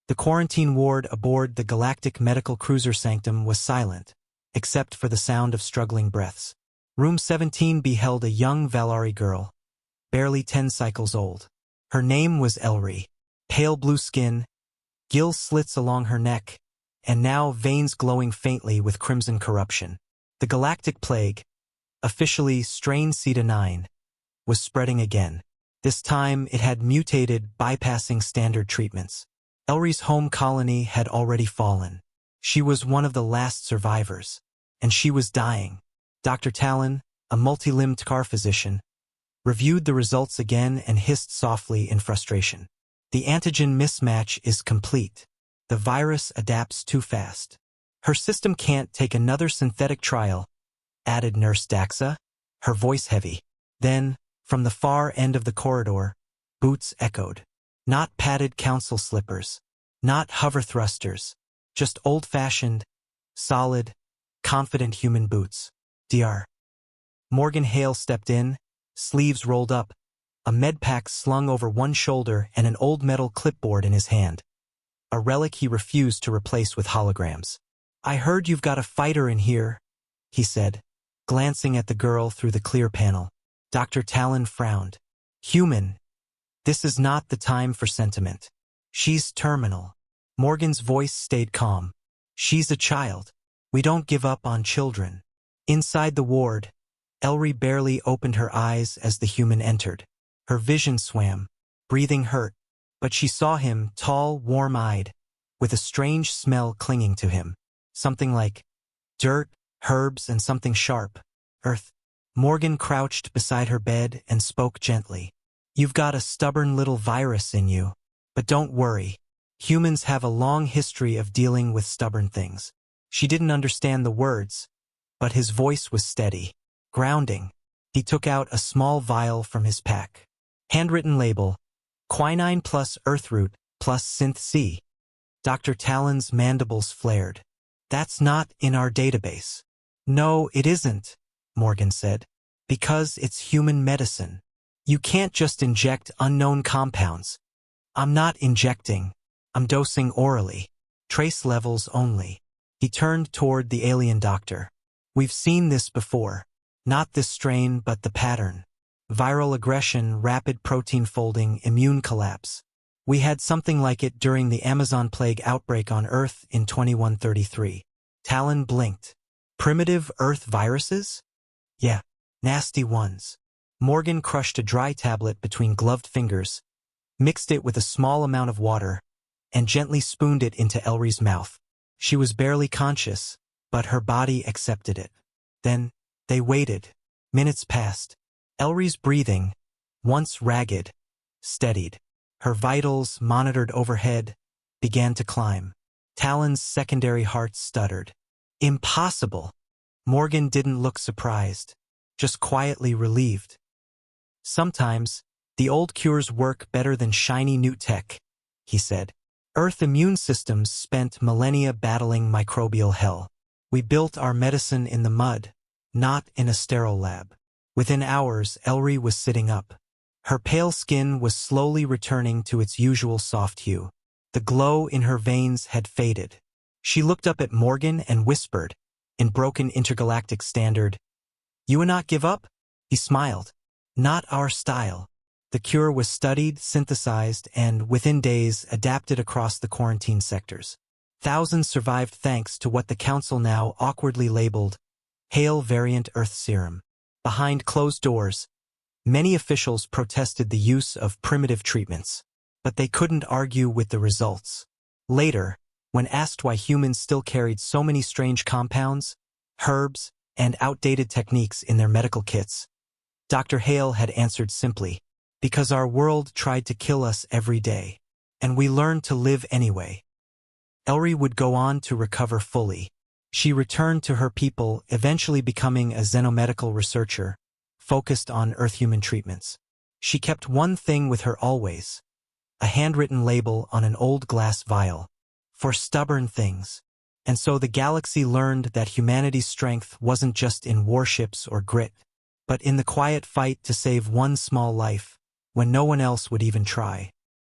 The quarantine ward aboard the Galactic medical cruiser Sanctum was silent, except for the sound of struggling breaths. Room 17 beheld a young Valari girl, barely 10 cycles old. Her name was Elri. Pale blue skin, gill slits along her neck, and now veins glowing faintly with crimson corruption. The Galactic Plague, officially strain Ceta-9, was spreading again. This time it had mutated, bypassing standard treatments. Elri's home colony had already fallen. She was one of the last survivors, and she was dying. Dr. Talon, a multi-limbed car physician, reviewed the results again and hissed softly in frustration. The antigen mismatch is complete. The virus adapts too fast. Her system can't take another synthetic trial, added Nurse Daxa, her voice heavy. Then, from the far end of the corridor, boots echoed. Not padded council slippers, not hover thrusters, just old-fashioned, solid, confident human boots. Dr. Morgan Hale stepped in, sleeves rolled up, a medpack slung over one shoulder and an old metal clipboard in his hand. A relic he refused to replace with holograms. "I heard you've got a fighter in here," he said, glancing at the girl through the clear panel. Dr. Talon frowned. "Human. This is not the time for sentiment. She's terminal." Morgan's voice stayed calm. "She's a child. We don't give up on children." Inside the ward, Elri barely opened her eyes as the human entered. Her vision swam, breathing hurt, but she saw him, tall, warm-eyed, with a strange smell clinging to him. Something like dirt, herbs, and something sharp. Earth. Morgan crouched beside her bed and spoke gently. "You've got a stubborn little virus in you, but don't worry. Humans have a long history of dealing with stubborn things." She didn't understand the words, but his voice was steady, grounding. He took out a small vial from his pack. Handwritten label, quinine plus earthroot plus synth C. Dr. Talon's mandibles flared. "That's not in our database." "No, it isn't," Morgan said, "because it's human medicine. You can't just inject unknown compounds." "I'm not injecting. I'm dosing orally. Trace levels only." He turned toward the alien doctor. "We've seen this before. Not this strain, but the pattern. Viral aggression, rapid protein folding, immune collapse. We had something like it during the Amazon plague outbreak on Earth in 2133. Talon blinked. "Primitive Earth viruses?" "Yeah, nasty ones." Morgan crushed a dry tablet between gloved fingers, mixed it with a small amount of water, and gently spooned it into Elri's mouth. She was barely conscious, but her body accepted it. Then, they waited. Minutes passed. Elri's breathing, once ragged, steadied. Her vitals, monitored overhead, began to climb. Talon's secondary heart stuttered. "Impossible!" Morgan didn't look surprised, just quietly relieved. "Sometimes, the old cures work better than shiny new tech," he said. "Earth immune systems spent millennia battling microbial hell. We built our medicine in the mud, not in a sterile lab." Within hours, Elri was sitting up. Her pale skin was slowly returning to its usual soft hue. The glow in her veins had faded. She looked up at Morgan and whispered, in broken intergalactic standard, "You will not give up?" He smiled. "Not our style." The cure was studied, synthesized, and, within days, adapted across the quarantine sectors. Thousands survived thanks to what the Council now awkwardly labeled Hale Variant Earth Serum. Behind closed doors, many officials protested the use of primitive treatments, but they couldn't argue with the results. Later, when asked why humans still carried so many strange compounds, herbs, and outdated techniques in their medical kits, Dr. Hale had answered simply, "Because our world tried to kill us every day, and we learned to live anyway." Elri would go on to recover fully. She returned to her people, eventually becoming a xenomedical researcher, focused on Earth-human treatments. She kept one thing with her always, a handwritten label on an old glass vial, "For stubborn things." And so the galaxy learned that humanity's strength wasn't just in warships or grit, but in the quiet fight to save one small life, when no one else would even try.